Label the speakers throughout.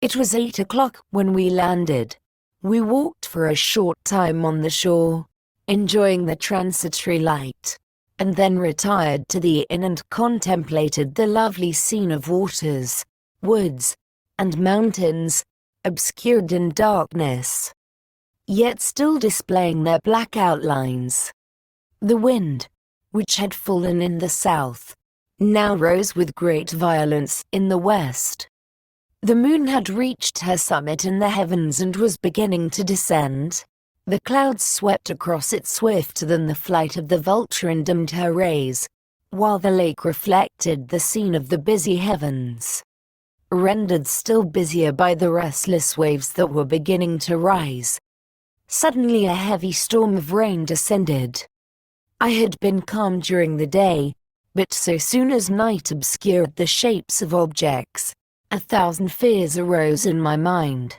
Speaker 1: It was 8 o'clock when we landed. We walked for a short time on the shore, enjoying the transitory light, and then retired to the inn and contemplated the lovely scene of waters, woods, and mountains, obscured in darkness, yet still displaying their black outlines. The wind, which had fallen in the south, now rose with great violence in the west. The moon had reached her summit in the heavens and was beginning to descend. The clouds swept across it swifter than the flight of the vulture and dimmed her rays, while the lake reflected the scene of the busy heavens, rendered still busier by the restless waves that were beginning to rise. Suddenly a heavy storm of rain descended. I had been calm during the day, but so soon as night obscured the shapes of objects, 1,000 fears arose in my mind.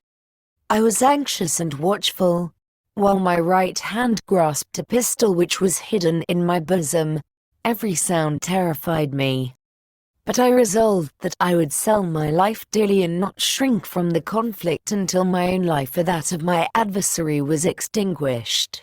Speaker 1: I was anxious and watchful, while my right hand grasped a pistol which was hidden in my bosom. Every sound terrified me. But I resolved that I would sell my life dearly and not shrink from the conflict until my own life or that of my adversary was extinguished.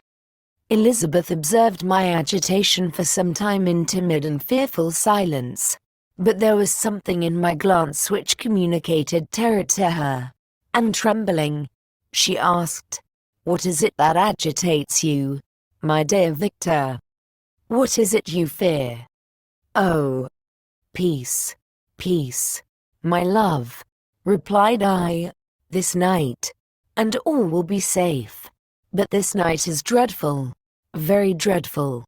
Speaker 1: Elizabeth observed my agitation for some time in timid and fearful silence, but there was something in my glance which communicated terror to her, and trembling, she asked, "What is it that agitates you, my dear Victor? What is it you fear?" "Oh, peace, peace, my love," replied I, "this night, and all will be safe. But this night is dreadful, very dreadful."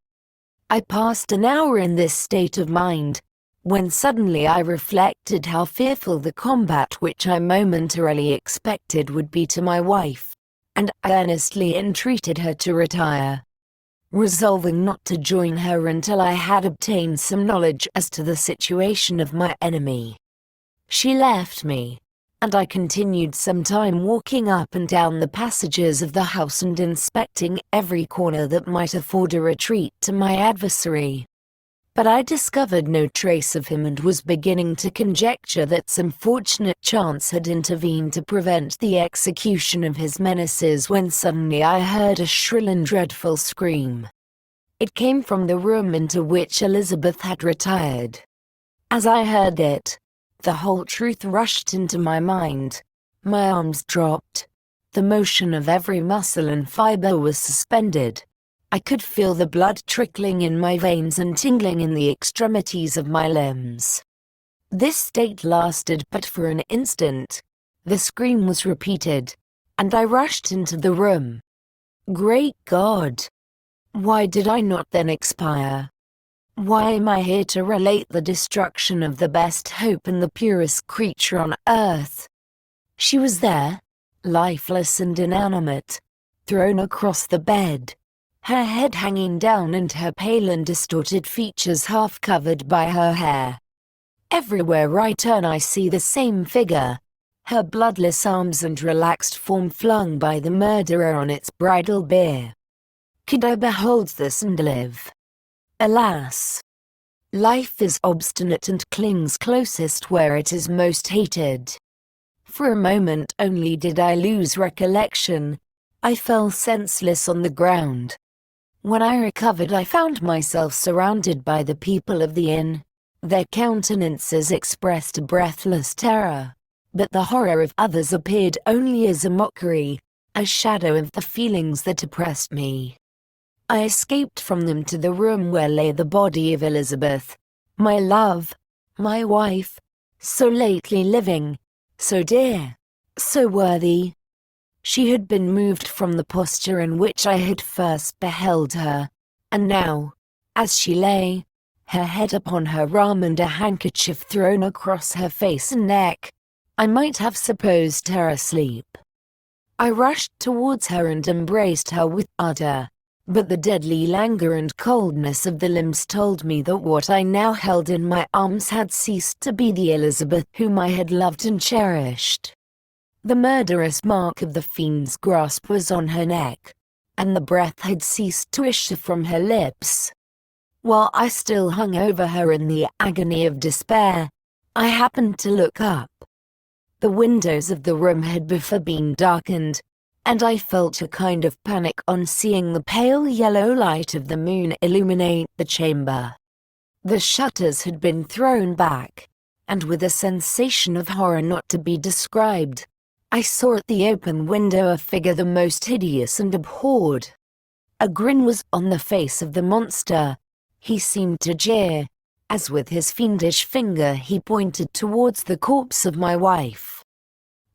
Speaker 1: I passed an hour in this state of mind, when suddenly I reflected how fearful the combat which I momentarily expected would be to my wife, and I earnestly entreated her to retire, resolving not to join her until I had obtained some knowledge as to the situation of my enemy. She left me, and I continued some time walking up and down the passages of the house and inspecting every corner that might afford a retreat to my adversary. But I discovered no trace of him and was beginning to conjecture that some fortunate chance had intervened to prevent the execution of his menaces when suddenly I heard a shrill and dreadful scream. It came from the room into which Elizabeth had retired. As I heard it, the whole truth rushed into my mind. My arms dropped. The motion of every muscle and fiber was suspended. I could feel the blood trickling in my veins and tingling in the extremities of my limbs. This state lasted but for an instant. The scream was repeated, and I rushed into the room. Great God! Why did I not then expire? Why am I here to relate the destruction of the best hope and the purest creature on earth? She was there, lifeless and inanimate, thrown across the bed, her head hanging down and her pale and distorted features half covered by her hair. Everywhere I turn I see the same figure, her bloodless arms and relaxed form flung by the murderer on its bridal bier. Could I behold this and live? Alas! Life is obstinate and clings closest where it is most hated. For a moment only did I lose recollection. I fell senseless on the ground. When I recovered I found myself surrounded by the people of the inn. Their countenances expressed a breathless terror, but the horror of others appeared only as a mockery, a shadow of the feelings that oppressed me. I escaped from them to the room where lay the body of Elizabeth, my love, my wife, so lately living, so dear, so worthy. She had been moved from the posture in which I had first beheld her, and now, as she lay, her head upon her arm and a handkerchief thrown across her face and neck, I might have supposed her asleep. I rushed towards her and embraced her with ardor, but the deadly languor and coldness of the limbs told me that what I now held in my arms had ceased to be the Elizabeth whom I had loved and cherished. The murderous mark of the fiend's grasp was on her neck, and the breath had ceased to issue from her lips. While I still hung over her in the agony of despair, I happened to look up. The windows of the room had before been darkened, and I felt a kind of panic on seeing the pale yellow light of the moon illuminate the chamber. The shutters had been thrown back, and with a sensation of horror not to be described, I saw at the open window a figure the most hideous and abhorred. A grin was on the face of the monster. He seemed to jeer, as with his fiendish finger he pointed towards the corpse of my wife.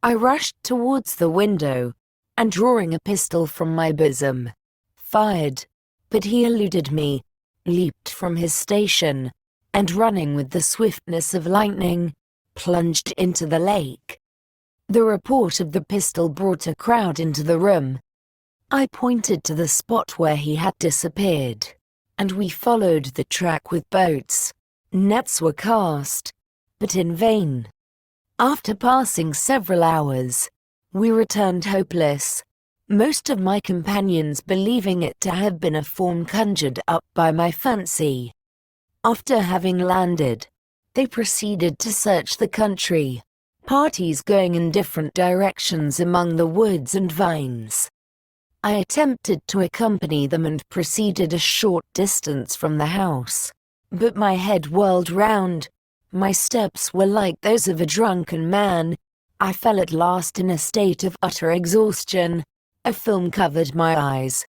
Speaker 1: I rushed towards the window, and drawing a pistol from my bosom, fired, but he eluded me, leaped from his station, and running with the swiftness of lightning, plunged into the lake. The report of the pistol brought a crowd into the room. I pointed to the spot where he had disappeared, and we followed the track with boats. Nets were cast, but in vain. After passing several hours, we returned hopeless, most of my companions believing it to have been a form conjured up by my fancy. After having landed, they proceeded to search the country, parties going in different directions among the woods and vines. I attempted to accompany them and proceeded a short distance from the house, but my head whirled round, my steps were like those of a drunken man. I fell at last in a state of utter exhaustion, a film covered my eyes,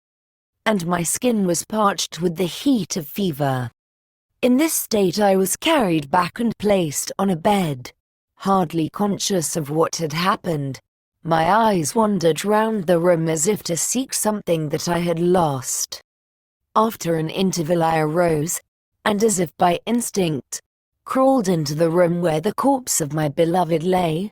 Speaker 1: and my skin was parched with the heat of fever. In this state I was carried back and placed on a bed, hardly conscious of what had happened. My eyes wandered round the room as if to seek something that I had lost. After an interval I arose, and as if by instinct, crawled into the room where the corpse of my beloved lay.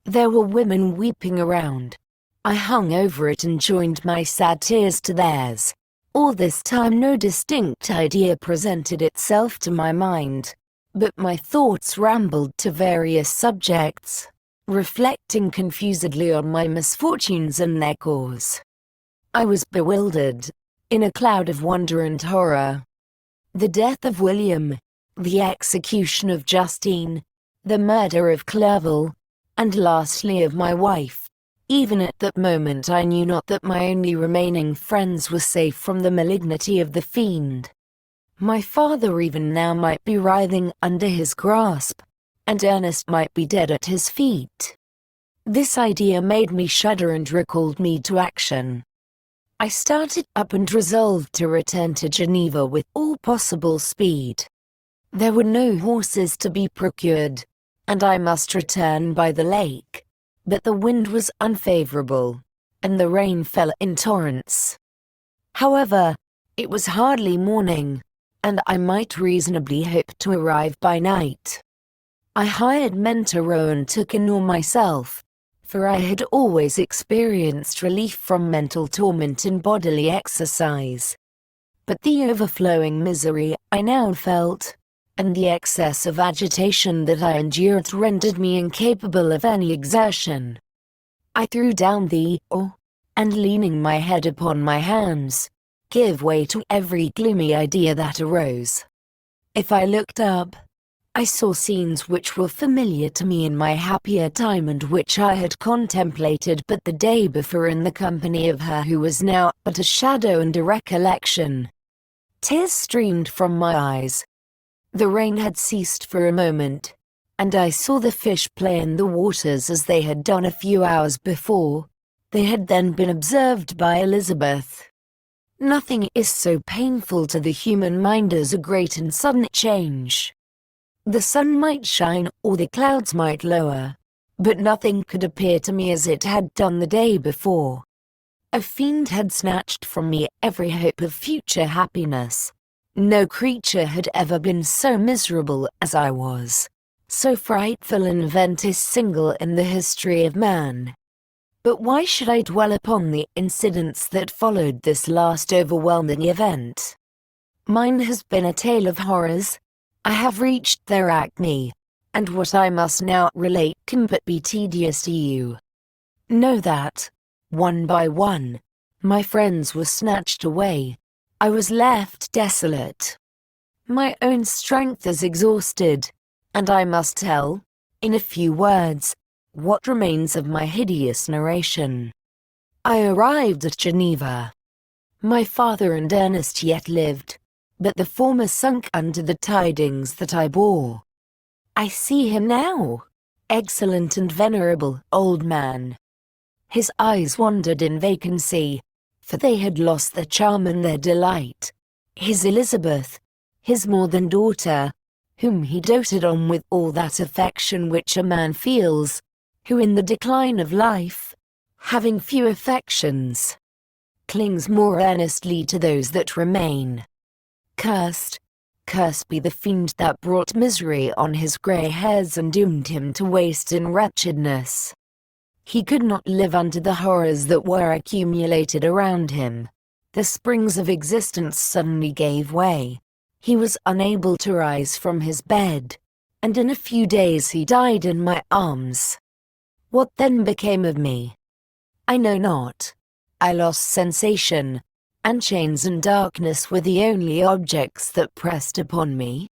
Speaker 1: There were women weeping around. I hung over it and joined my sad tears to theirs. All this time no distinct idea presented itself to my mind, but my thoughts rambled to various subjects, reflecting confusedly on my misfortunes and their cause. I was bewildered, in a cloud of wonder and horror. The death of William, the execution of Justine, the murder of Clerval, and lastly of my wife. Even at that moment I knew not that my only remaining friends were safe from the malignity of the fiend. My father even now might be writhing under his grasp, and Ernest might be dead at his feet. This idea made me shudder and recalled me to action. I started up and resolved to return to Geneva with all possible speed. There were no horses to be procured, and I must return by the lake. But the wind was unfavorable, and the rain fell in torrents. However, it was hardly morning, and I might reasonably hope to arrive by night. I hired men to row and took an oar myself, for I had always experienced relief from mental torment in bodily exercise. But the overflowing misery I now felt, and the excess of agitation that I endured rendered me incapable of any exertion. I threw down the oar, and leaning my head upon my hands, gave way to every gloomy idea that arose. If I looked up, I saw scenes which were familiar to me in my happier time and which I had contemplated but the day before in the company of her who was now but a shadow and a recollection. Tears streamed from my eyes. The rain had ceased for a moment, and I saw the fish play in the waters as they had done a few hours before. They had then been observed by Elizabeth. Nothing is so painful to the human mind as a great and sudden change. The sun might shine or the clouds might lower, but nothing could appear to me as it had done the day before. A fiend had snatched from me every hope of future happiness. No creature had ever been so miserable as I was. So frightful an event is single in the history of man. But why should I dwell upon the incidents that followed this last overwhelming event? Mine has been a tale of horrors. I have reached their acme, and what I must now relate can but be tedious to you. Know that, one by one, my friends were snatched away. I was left desolate. My own strength is exhausted, and I must tell, in a few words, What remains of my hideous narration? I arrived at Geneva. My father and Ernest yet lived, but the former sunk under the tidings that I bore. I see him now, excellent and venerable old man. His eyes wandered in vacancy, for they had lost their charm and their delight. His Elizabeth, his more than daughter, whom he doted on with all that affection which a man feels, who in the decline of life, having few affections, clings more earnestly to those that remain. Cursed be the fiend that brought misery on his grey hairs and doomed him to waste in wretchedness. He could not live under the horrors that were accumulated around him. The springs of existence suddenly gave way. He was unable to rise from his bed, and in a few days he died in my arms. What then became of me? I know not. I lost sensation, and chains and darkness were the only objects that pressed upon me.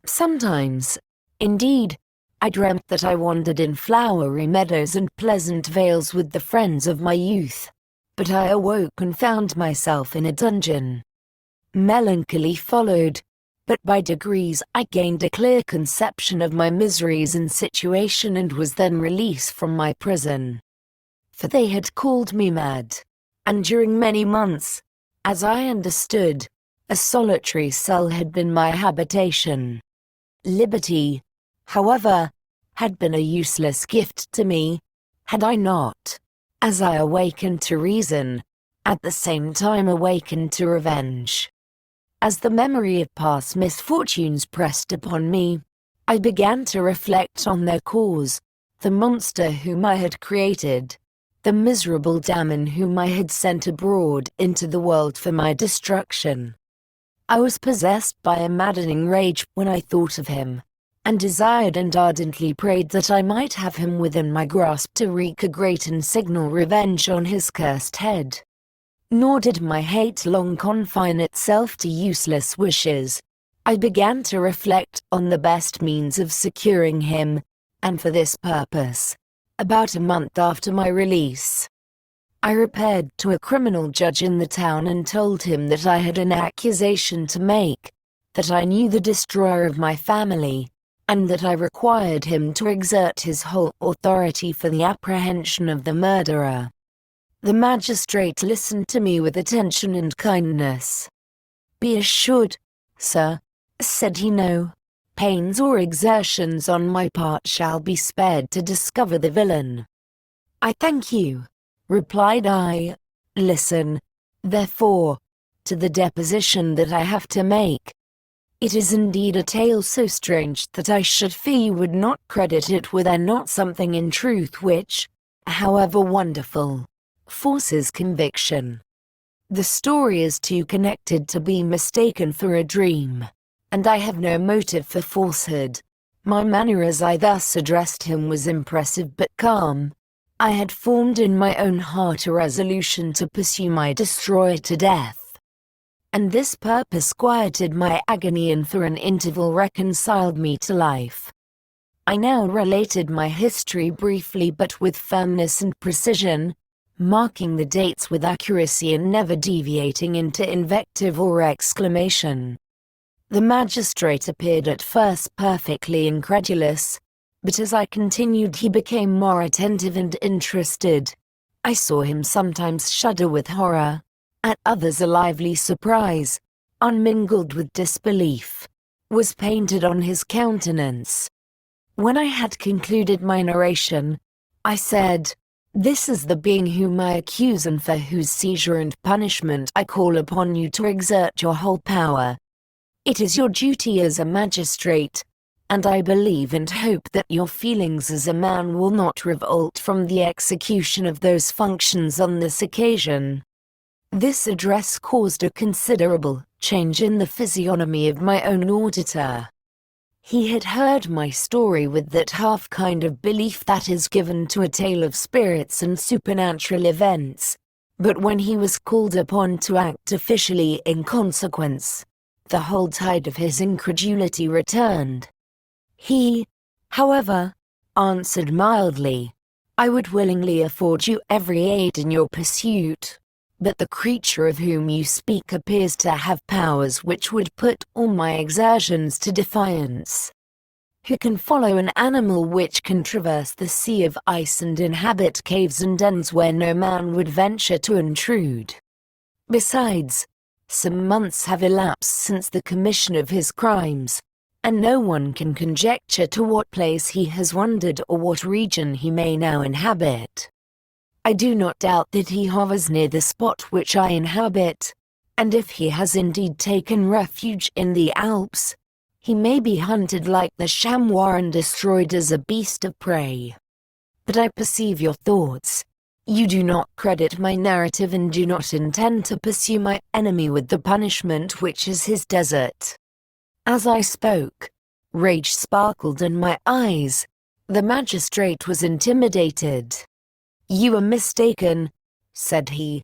Speaker 1: Sometimes, indeed, I dreamt that I wandered in flowery meadows and pleasant vales with the friends of my youth, but I awoke and found myself in a dungeon. Melancholy followed, but by degrees I gained a clear conception of my miseries and situation and was then released from my prison. For they had called me mad, and during many months, as I understood, a solitary cell had been my habitation. Liberty, however, had been a useless gift to me, had I not, as I awakened to reason, at the same time awakened to revenge. As the memory of past misfortunes pressed upon me, I began to reflect on their cause, the monster whom I had created, the miserable damon whom I had sent abroad into the world for my destruction. I was possessed by a maddening rage when I thought of him, and desired and ardently prayed that I might have him within my grasp to wreak a great and signal revenge on his cursed head. Nor did my hate long confine itself to useless wishes. I began to reflect on the best means of securing him, and for this purpose, about a month after my release, I repaired to a criminal judge in the town and told him that I had an accusation to make, that I knew the destroyer of my family, and that I required him to exert his whole authority for the apprehension of the murderer. The magistrate listened to me with attention and kindness. "Be assured, sir," said he, "no pains or exertions on my part shall be spared to discover the villain." "I thank you," replied I. "Listen, therefore, to the deposition that I have to make. It is indeed a tale so strange that I should fear you would not credit it were there not something in truth which, however wonderful, forces conviction. The story is too connected to be mistaken for a dream, and I have no motive for falsehood. My manner as I thus addressed him was impressive but calm. I had formed in my own heart a resolution to pursue my destroyer to death, and this purpose quieted my agony and for an interval reconciled me to life. I now related my history briefly but with firmness and precision, marking the dates with accuracy and never deviating into invective or exclamation. The magistrate appeared at first perfectly incredulous, but as I continued he became more attentive and interested. I saw him sometimes shudder with horror, at others a lively surprise, unmingled with disbelief, was painted on his countenance. When I had concluded my narration, I said, "This is the being whom I accuse and for whose seizure and punishment I call upon you to exert your whole power. It is your duty as a magistrate, and I believe and hope that your feelings as a man will not revolt from the execution of those functions on this occasion." This address caused a considerable change in the physiognomy of my own auditor. He had heard my story with that half kind of belief that is given to a tale of spirits and supernatural events, but when he was called upon to act officially in consequence, the whole tide of his incredulity returned. He, however, answered mildly. I would willingly afford you every aid in your pursuit. But the creature of whom you speak appears to have powers which would put all my exertions to defiance. Who can follow an animal which can traverse the sea of ice and inhabit caves and dens where no man would venture to intrude? Besides, some months have elapsed since the commission of his crimes, and no one can conjecture to what place he has wandered or what region he may now inhabit. I do not doubt that he hovers near the spot which I inhabit, and if he has indeed taken refuge in the Alps, he may be hunted like the chamois and destroyed as a beast of prey. But I perceive your thoughts. You do not credit my narrative and do not intend to pursue my enemy with the punishment which is his desert. As I spoke, rage sparkled in my eyes. The magistrate was intimidated. You are mistaken, said he.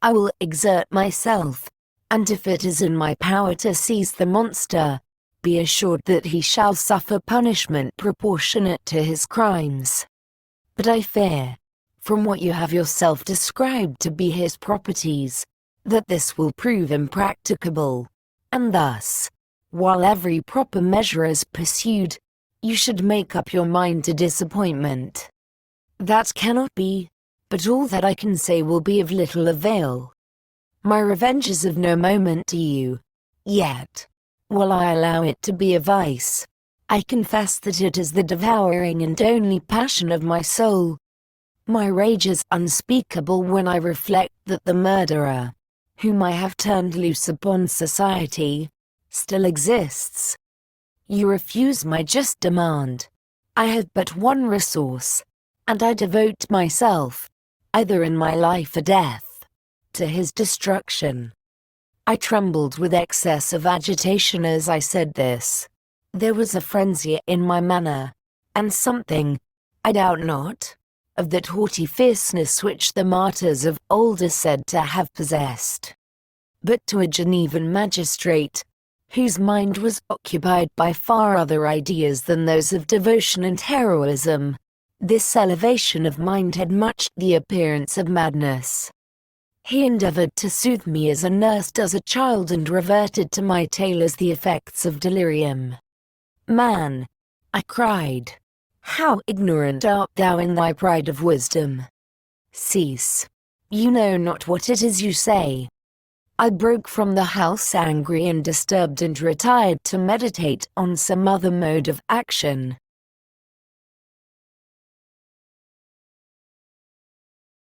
Speaker 1: I will exert myself, and if it is in my power to seize the monster, be assured that he shall suffer punishment proportionate to his crimes. But I fear, from what you have yourself described to be his properties, that this will prove impracticable, and thus, while every proper measure is pursued, you should make up your mind to disappointment. That cannot be, but all that I can say will be of little avail. My revenge is of no moment to you, yet, while I allow it to be a vice, I confess that it is the devouring and only passion of my soul. My rage is unspeakable when I reflect that the murderer, whom I have turned loose upon society, still exists. You refuse my just demand. I have but one resource, and I devote myself, either in my life or death, to his destruction. I trembled with excess of agitation as I said this. There was a frenzy in my manner, and something, I doubt not, of that haughty fierceness which the martyrs of old are said to have possessed. But to a Genevan magistrate, whose mind was occupied by far other ideas than those of devotion and heroism, this elevation of mind had much the appearance of madness. He endeavored to soothe me as a nurse does a child and reverted to my tale as the effects of delirium. Man, I cried, how ignorant art thou in thy pride of wisdom! Cease. You know not what it is you say. I broke from the house angry and disturbed and retired to meditate on some other mode of action.